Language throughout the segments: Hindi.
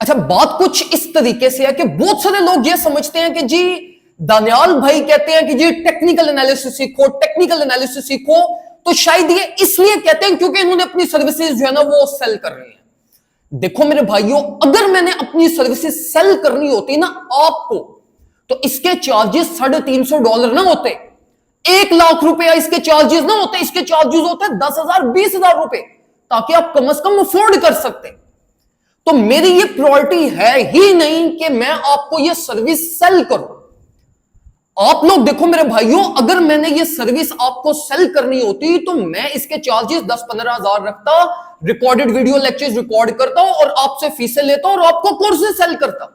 अच्छा, बात कुछ इस तरीके से है कि बहुत सारे लोग ये समझते हैं कि जी दानियाल भाई कहते हैं कि जी टेक्निकल एनालिसिस सीखो, टेक्निकल एनालिसिस सीखो, तो शायद ये इसलिए कहते हैं क्योंकि इन्होंने अपनी सर्विसेज जो है ना वो सेल कर रही है। देखो मेरे भाइयों, अगर मैंने अपनी सर्विसेज सेल करनी होती ना आपको, तो इसके चार्जेस $350 ना होते, 1 लाख रुपया इसके चार्जेस ना होते, इसके चार्जेस होते 10,000 20,000 रुपए, ताकि आप कम से कम अफोर्ड कर सकते। तो मेरी ये प्रायोरिटी है ही नहीं कि मैं आपको ये सर्विस सेल करूं। आप लोग देखो मेरे भाइयों, अगर मैंने ये सर्विस आपको सेल करनी होती तो मैं इसके चार्जेस 10-15 हजार रखता, रिकॉर्डेड वीडियो लेक्चर्स रिकॉर्ड करता और आपसे फीसें लेता और आपको कोर्सेज सेल करता।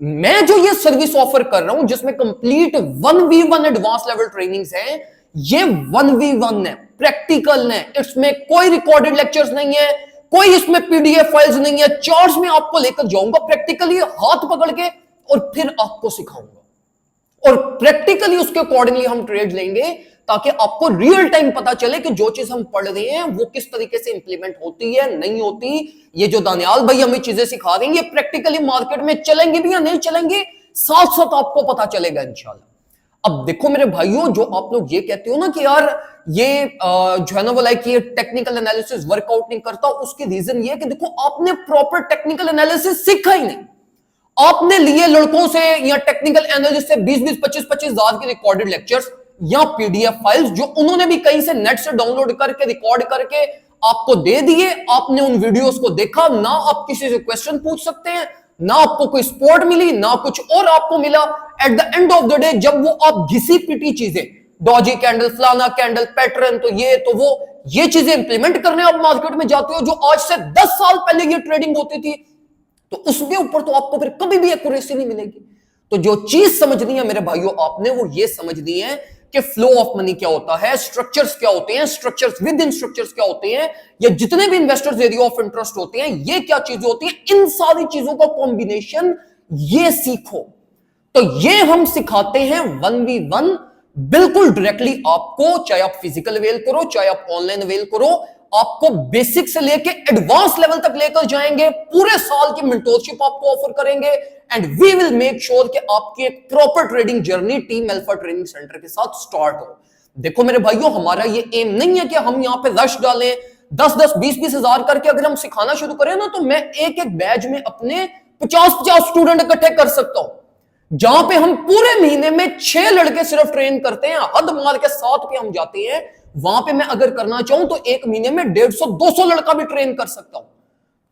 मैं जो ये सर्विस ऑफर कर रहा हूं जिसमें complete 1v1 advance level trainings है, ये 1v1 है, प्रैक्टिकल है, इसमें कोई रिकॉर्डेड लेक्चर्स नहीं है, कोई इसमें पीडीएफ फाइल्स नहीं है, चार्ट्स में आपको लेकर जाऊंगा प्रैक्टिकली हाथ पकड़ के और फिर आपको सिखाऊंगा और प्रैक्टिकली उसके अकॉर्डिंगली हम ट्रेड लेंगे ताकि आपको रियल टाइम पता चले कि जो चीज हम पढ़ रहे हैं वो किस तरीके से इंप्लीमेंट होती है, नहीं होती। ये जो दानियाल भाई हमें चीजें सिखा देंगे प्रैक्टिकली मार्केट में चलेंगे भी या नहीं चलेंगे, साथ साथ आपको पता चलेगा इंशाल्लाह। अब देखो मेरे भाइयों, जो आप लोग ये कहते हो ना कि यार ये जो है ना वो लाइक ये टेक्निकल एनालिसिस वर्कआउट नहीं करता, उसकी रीजन ये है कि देखो आपने प्रॉपर टेक्निकल एनालिसिस सीखा ही नहीं। आपने लिए लड़कों से या टेक्निकल एनालिस्ट से 20-20, 25-25 हजार के रिकॉर्डेड लेक्चर्स या पीडीएफ फाइल्स जो उन्होंने भी कहीं से नेट से डाउनलोड करके रिकॉर्ड करके आपको दे दिए। आपने उन वीडियोस को देखा ना, आप किसी से क्वेश्चन पूछ सकते हैं, ना आपको कोई सपोर्ट मिली, ना कुछ और आपको मिला। At the end of the day जब वो आप घिसी पिटी चीजें, डॉजी कैंडल, फलाना कैंडल, पैटर्न, तो ये तो वो, ये चीजें इंप्लीमेंट करने आप मार्केट में जाते हो जो आज से 10 साल पहले ये ट्रेडिंग होती थी, तो उसके ऊपर तो आपको फिर कभी भी एक्यूरेसी नहीं मिलेगी। तो जो चीज समझनी है मेरे भाइयों आपने, वो ये समझनी है कि फ्लो ऑफ मनी क्या होता है, स्ट्रक्चर्स क्या होते हैं, स्ट्रक्चर्स विद इन स्ट्रक्चर्स क्या होते हैं, ये जितने भी इन्वेस्टर्स एरिया ऑफ इंटरेस्ट होते हैं ये क्या चीजें होती हैं, इन सारी चीजों का कॉम्बिनेशन ये सीखो। तो ये हम सिखाते हैं 1v1 बिल्कुल डायरेक्टली आपको, चाहे आप फिजिकल अवेल करो चाहे आप ऑनलाइन अवेल करो, आपको बेसिक से लेके एडवांस लेवल तक लेकर जाएंगे। पूरे साल की मेंटरशिप आपको ऑफर करेंगे and we will make sure कि आपकी एक proper trading journey team alpha training centre के साथ स्टार्ट हो। देखो मेरे भाइयों, हमारा ये एम नहीं है कि हम यहां पे रश डालें 10-10, 20-20 हजार करके अगर हम सिखाना शुरू करें ना, तो मैं एक एक बैच में अपने 50-50 स्टूडेंट इकट्ठे कर सकता हूं। जहां पे हम पूरे महीने में 6 लड़के सिर्फ ट्रेन करते हैं, हद मार के 7 पे हम जाते हैं, वहां पे मैं अगर करना चाहूं तो एक महीने में 150-200 लड़का भी ट्रेन कर सकता हूं।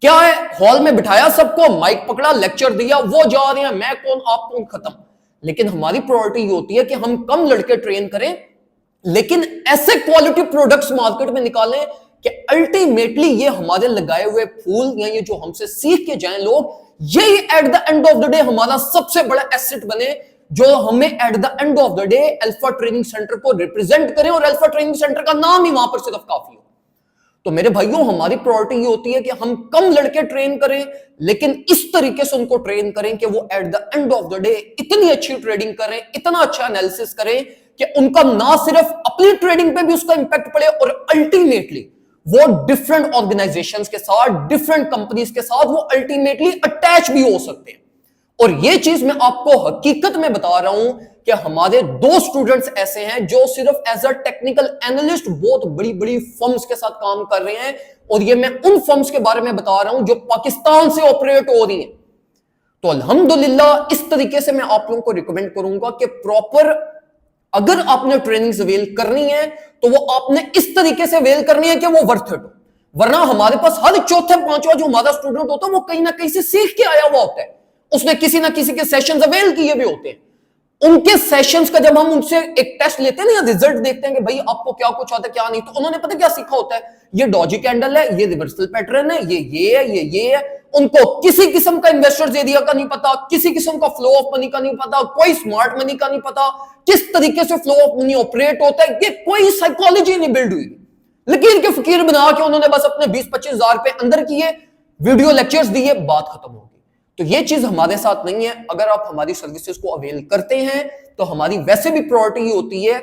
क्या है, हॉल में बिठाया सबको, माइक पकड़ा, लेक्चर दिया, वो जा रहे हैं, मैं कौन आप कौन, खत्म। लेकिन हमारी प्रायोरिटी ये होती है कि हम कम लड़के ट्रेन करें लेकिन ऐसे क्वालिटी प्रोडक्ट्स मार्केट में निकालें कि अल्टीमेटली ये हमारे लगाए हुए फूल या ये जो हमसे सीख के जाएं लोग, यही at the end of the day हमारा सबसे बड़ा एसेट बने, जो हमें at the end of the day alpha training centre को रिप्रेजेंट करें और अल्फा ट्रेनिंग सेंटर का नाम ही वहां पर सिर्फ काफी हो। तो मेरे भाइयों, हमारी प्रायोरिटी ये होती है कि हम कम लड़के ट्रेन करें लेकिन इस तरीके से उनको ट्रेन करें कि वो at the end of the day इतनी अच्छी ट्रेडिंग करें, इतना अच्छा एनालिसिस करें कि उनका ना सिर्फ अपनी ट्रेडिंग पे भी उसका इंपैक्ट पड़े और अल्टीमेटली वो डिफरेंट ऑर्गेनाइजेशंस के साथ, डिफरेंट कंपनीज के साथ वो अल्टीमेटली अटैच भी हो सकते हैं। और ये चीज मैं आपको हकीकत में बता रहा हूं कि हमारे 2 स्टूडेंट्स ऐसे हैं जो सिर्फ एज अ टेक्निकल एनालिस्ट बहुत बड़ी बड़ी फर्म्स के साथ काम कर रहे हैं, और ये मैं उन फर्म्स के बारे में बता रहा हूं जो पाकिस्तान से ऑपरेट हो रही हैं। तो अल्हम्दुलिल्लाह इस तरीके से मैं आप लोगों को रिकमेंड करूंगा कि प्रॉपर अगर आपने ट्रेनिंग्स अवेल करनी है तो वो आपने इस तरीके से अवेल करनी है कि वो वर्थ इट हो। वरना हमारे पास हर चौथे पांचवा जो हमारा स्टूडेंट होता है वो कहीं ना कहीं से सीख के आया हुआ होता है, उसने किसी ना किसी के सेशंस अवेल किए भी होते हैं। उनके सेशंस का जब हम उनसे एक टेस्ट लेते हैं ना, रिजल्ट देखते हैं कि भाई आपको क्या कुछ आता है क्या नहीं, तो उन्होंने पता क्या सीखा होता है, ये डॉजी कैंडल है, ये रिवर्सल पैटर्न है, ये है, ये है। उनको किसी किस्म का इन्वेस्टर्स एरिया का नहीं पता, किसी किस्म का फ्लो ऑफ मनी का नहीं पता, कोई स्मार्ट मनी का नहीं पता, किस तरीके से फ्लो ऑफ मनी ऑपरेट होता है, ये कोई साइकोलॉजी नहीं बिल्ड हुई। लकीर के फकीर बना के उन्होंने बस अपने 20-25 हजार पे अंदर किए, वीडियो लेक्चर्स दिए, बात खत्म हो गई। तो ये चीज हमारे साथ नहीं है। अगर आप हमारी सर्विसेज को अवेल करते हैं तो हमारी वैसे भी प्रायोरिटी होती है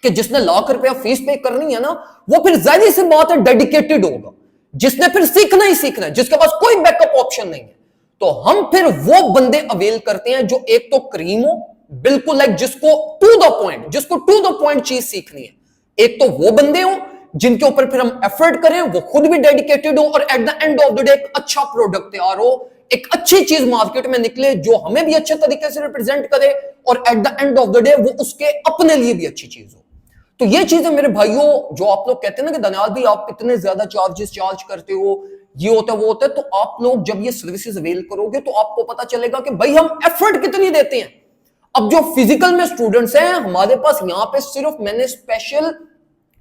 कि जिसने ₹1,00,000 फीस पे करनी है ना, वो फिर जाहिर सी बात है डेडिकेटेड होगा, जिसने फिर सीखना ही सीखना है, जिसके पास कोई बैकअप ऑप्शन नहीं है। तो हम फिर वो बंदे अवेल करते हैं जो एक तो क्रीम हो, बिल्कुल लाइक जिसको टू द पॉइंट चीज सीखनी है। एक तो वो बंदे हो जिनके ऊपर फिर हम एफर्ट करें, वो खुद भी डेडिकेटेड हो और at the end of the day एक अच्छा प्रोडक्ट तैयार हो, एक अच्छी चीज मार्केट में निकले जो हमें भी अच्छे तरीके से रिप्रेजेंट करे और at the end of the day वो उसके अपने लिए भी अच्छी चीज हो। तो ये चीजें मेरे भाइयों, जो आप लोग कहते हैं ना कि दनियाल भी आप इतने ज्यादा चार्ज करते हो, ये होता है वो होता है, तो आप लोग जब ये सर्विसेज अवेल करोगे तो आपको पता चलेगा कि भाई हम एफर्ट कितनी देते हैं। अब जो फिजिकल में स्टूडेंट्स हैं हमारे पास, यहां पे सिर्फ मैंने स्पेशल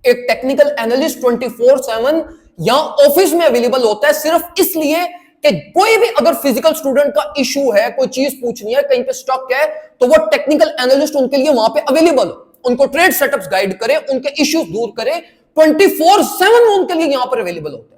एक टेक्निकल एनालिस्ट 24/7 यहां ऑफिस में अवेलेबल होता है, सिर्फ इसलिए कि कोई भी अगर फिजिकल स्टूडेंट का इशू है, कोई चीज पूछनी है, कहीं पे स्टक है, तो वो टेक्निकल एनालिस्ट उनके लिए वहां पे अवेलेबल हो, उनको ट्रेड सेटअप्स गाइड करे, उनके इश्यूज दूर करे, 24/7 उनके लिए यहां पर अवेलेबल होता है।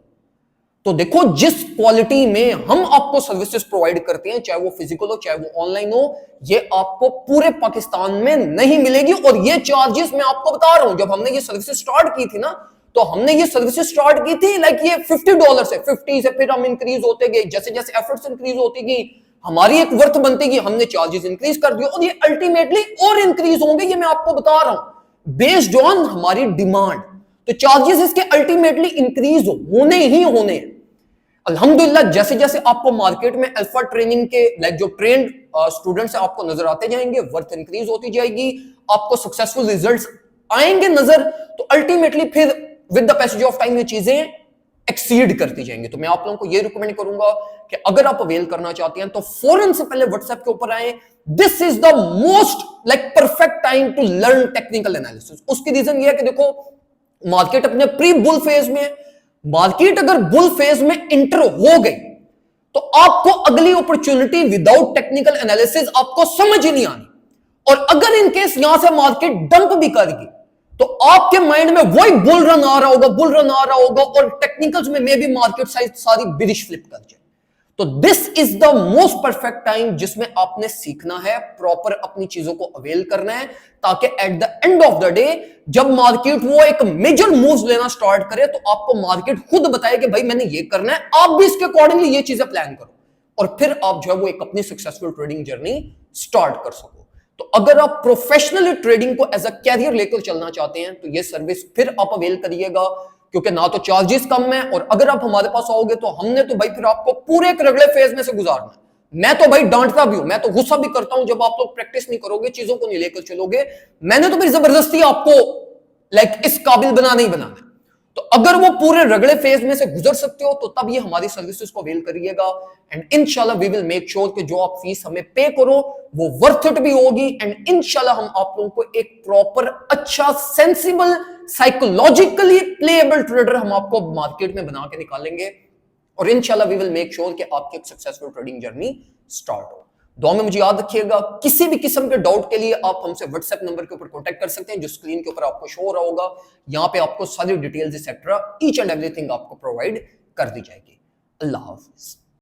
तो देखो जिस क्वालिटी में हम आपको सर्विसेज प्रोवाइड करते हैं, चाहे वो फिजिकल हो चाहे वो ऑनलाइन हो, ये आपको पूरे पाकिस्तान में नहीं मिलेगी। और ये चार्जेस मैं आपको बता रहा हूं, जब हमने ये सर्विसेज स्टार्ट की थी ना, तो हमने ये सर्विसेज स्टार्ट की थी लाइक ये $50 से, 50 से फिर हम इंक्रीज होते गए, जैसे जैसे एफर्ट्स इंक्रीज होती गई, हमारी एक वर्थ बनती गई, हमने चार्जेस इंक्रीज कर दिए और ये अल्टीमेटली और इंक्रीज होंगे, ये मैं आपको बता रहा हूं, बेस्ड ऑन हमारी डिमांड। तो चार्जेस इसके अल्टीमेटली इंक्रीज होने ही होने हैं। अल्हम्दुलिल्लाह जैसे जैसे आपको मार्केट में अल्फा ट्रेनिंग के लाइक जो ट्रेंड स्टूडेंट्स हैं आपको नजर आते जाएंगे, वर्थ इंक्रीज होती जाएगी, आपको सक्सेसफुल रिजल्ट्स आएंगे नजर, तो अल्टीमेटली फिर with the passage of time ये चीजें एक्सीड करती जाएंगी। तो मैं आप लोगों को ये रिकमेंड करूंगा कि अगर आप अवेल करना चाहते हैं तो फौरन से पहले व्हाट्सएप के ऊपर आए। This is the most like perfect time to learn technical analysis. उसकी रीजन ये है कि देखो मार्केट अपने प्री बुल फेज में, मार्केट अगर बुल फेज में इंटर हो गई तो आपको अगली अपॉर्चुनिटी विदाउट टेक्निकल एनालिसिस आपको समझ ही नहीं आनी। और अगर इन केस यहां से मार्केट डंप भी करेगी तो आपके माइंड में वही बुल रन आ रहा होगा और टेक्निकल्स में मे भी मार्केट सारी बिरिश फ्लिप कर जाए। तो this is the most perfect time जिसमें आपने सीखना है, प्रॉपर अपनी चीजों को अवेल करना है, ताकि at the end of the day जब मार्केट वो एक मेजर मूव्स लेना स्टार्ट करे तो आपको मार्केट खुद बताए कि भाई मैंने ये करना है, आप भी इसके अकॉर्डिंगली ये चीजें प्लान करो और फिर आप जो है वो एक अपनी सक्सेसफुल ट्रेडिंग जर्नी स्टार्ट कर सको। तो अगर आप प्रोफेशनली ट्रेडिंग को एज अ कैरियर लेकर चलना चाहते हैं तो ये सर्विस फिर आप अवेल करिएगा, क्योंकि ना तो चार्जेस कम है और अगर आप हमारे पास आओगे तो हमने तो भाई फिर आपको पूरे एक रगड़े फेज में से गुजारना है। मैं तो भाई डांटता भी हूं, मैं तो गुस्सा भी करता हूं जब आप लोग प्रैक्टिस नहीं करोगे, चीजों को नहीं लेकर चलोगे। मैंने तो फिर जबरदस्ती आपको लाइक इस काबिल बनाना ही बनाना है। तो अगर वो पूरे रगड़े फेज में से गुजर सकते हो तो तब ये हमारी सर्विसेज को अवेल करिएगा एंड इंशाल्लाह वी विल मेक श्योर कि जो आप फीस हमें पे करो वो वर्थ इट भी होगी एंड इंशाल्लाह हम आप लोगों को एक प्रॉपर अच्छा सेंसिबल साइकोलॉजिकली प्लेएबल ट्रेडर हम आपको मार्केट में बना के निकालेंगे और इंशाल्लाह वी विल मेक श्योर कि आपकी एक सक्सेसफुल ट्रेडिंग जर्नी स्टार्ट हो। दुआ में मुझे याद रखिएगा, किसी भी किस्म के डाउट के लिए आप हमसे व्हाट्सएप नंबर के ऊपर कांटेक्ट कर सकते हैं जो स्क्रीन के ऊपर आपको शो हो रहा होगा। यहाँ पे आपको सारी details etcetera each and everything आपको प्रोवाइड कर दी जाएगी। अल्लाह हाफिज।